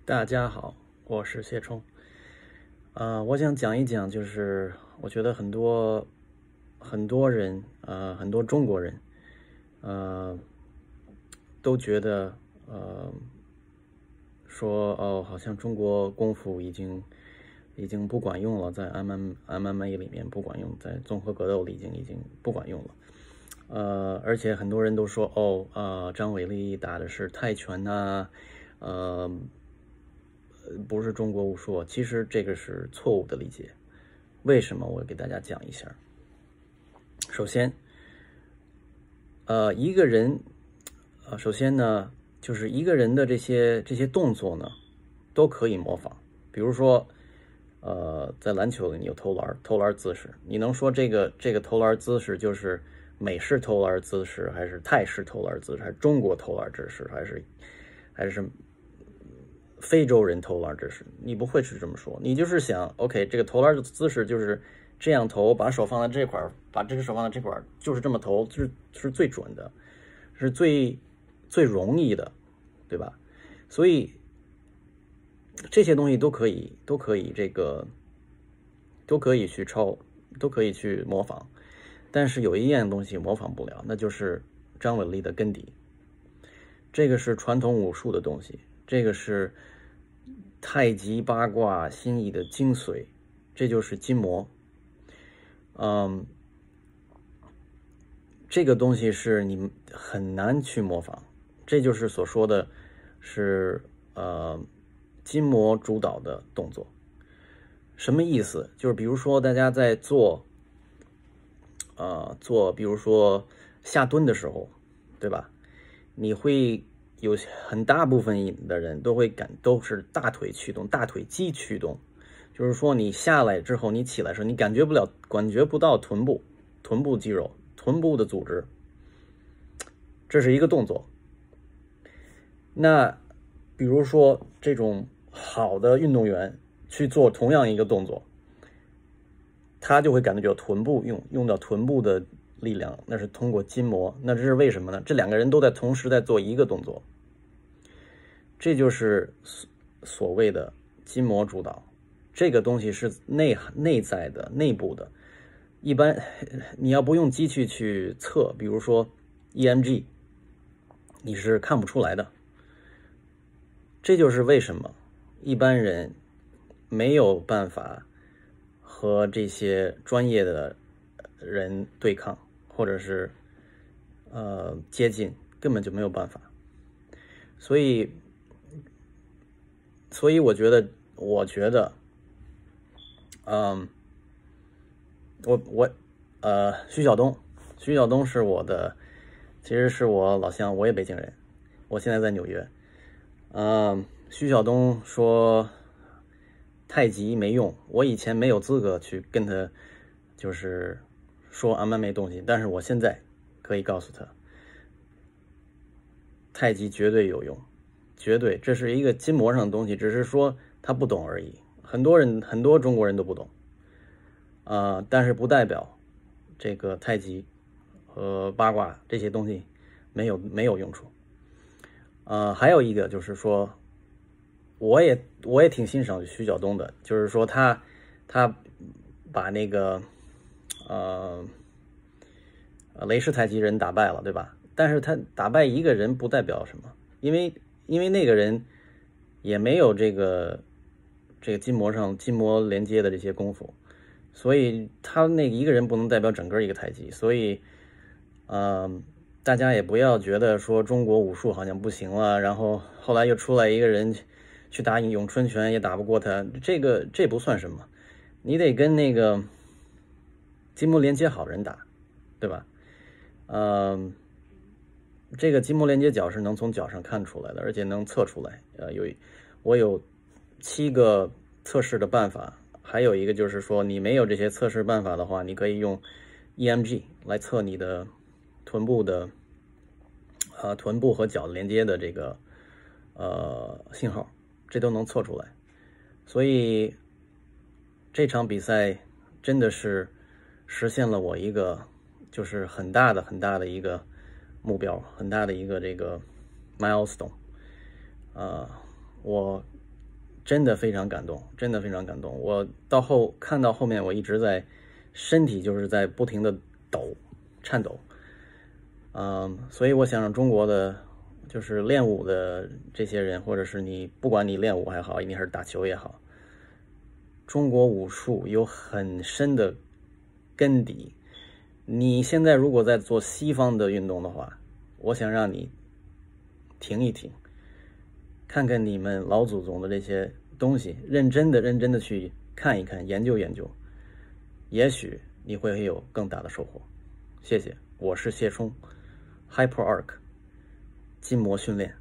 大家好，我是谢冲。我想讲一讲，就是我觉得很多人，很多中国人，都觉得，说哦，好像中国功夫已经不管用了，在 MMA 里面不管用，在综合格斗里已经不管用了。而且很多人都说，张伟丽打的是泰拳呐，不是中国武术。其实这个是错误的理解。为什么？我给大家讲一下。首先，一个人，首先呢，就是一个人的这些动作呢，都可以模仿。比如说，在篮球里你有投篮姿势，你能说这个投篮姿势就是美式投篮姿势，还是泰式投篮姿势，还是中国投篮姿势，还是非洲人投篮姿势？你不会是这么说，你就是想 ，OK， 这个投篮的姿势就是这样投，把手放在这块，把这个手放在这块，就是这么投，是最准的，是最容易的，对吧？所以这些东西都可以去都可以去模仿。但是有一样东西模仿不了，那就是张伟丽的根底。这个是传统武术的东西，这个是太极八卦心意的精髓，这就是筋膜。这个东西是你很难去模仿，这就是所说的是筋膜主导的动作。什么意思？就是比如说大家在做比如说下蹲的时候，对吧？你会有很大部分的人都是大腿驱动，大腿肌驱动，就是说你下来之后，你起来的时候，你感觉不到臀部肌肉、臀部的组织，这是一个动作。那比如说这种好的运动员去做同样一个动作，他就会感觉到臀部用到臀部的力量，那是通过筋膜。那这是为什么呢？这两个人都同时在做一个动作，这就是所谓的筋膜主导。这个东西是内在的、内部的。一般你要不用机器去测，比如说 EMG， 你是看不出来的。这就是为什么一般人没有办法和这些专业的人对抗，或者是接近，根本就没有办法。所以我觉得，徐晓东是其实是我老乡，我也北京人，我现在在纽约。徐晓东说太极没用，我以前没有资格去跟他就是说MMA东西，但是我现在可以告诉他，太极绝对有用，绝对，这是一个筋膜上的东西，只是说他不懂而已。很多中国人都不懂，但是不代表这个太极和八卦这些东西没有用处。还有一个就是说，我也挺欣赏徐晓东的，就是说他把那个雷氏太极人打败了，对吧？但是他打败一个人不代表什么，因为那个人也没有这个筋膜连接的这些功夫，所以他那一个人不能代表整个一个太极。所以大家也不要觉得说中国武术好像不行了，然后后来又出来一个人去打咏春拳也打不过他，这不算什么，你得跟那个筋膜连接好人打，对吧？这个筋膜连接角是能从脚上看出来的，而且能测出来。我有7个测试的办法，还有一个就是说，你没有这些测试办法的话，你可以用 EMG 来测你的臀部和脚连接的这个信号，这都能测出来。所以这场比赛真的是实现了我一个就是很大的一个目标，很大的一个这个 milestone。我真的非常感动，真的非常感动。我看到后面，我一直在身体就是在不停的颤抖。所以我想让中国的就是练武的这些人，或者是不管你练武还好，你还是打球也好，中国武术有很深的根底。你现在如果在做西方的运动的话，我想让你停一停，看看你们老祖宗的这些东西，认真的去看一看，研究研究，也许你会有更大的收获。谢谢，我是谢冲 ，HyperArc 筋膜训练。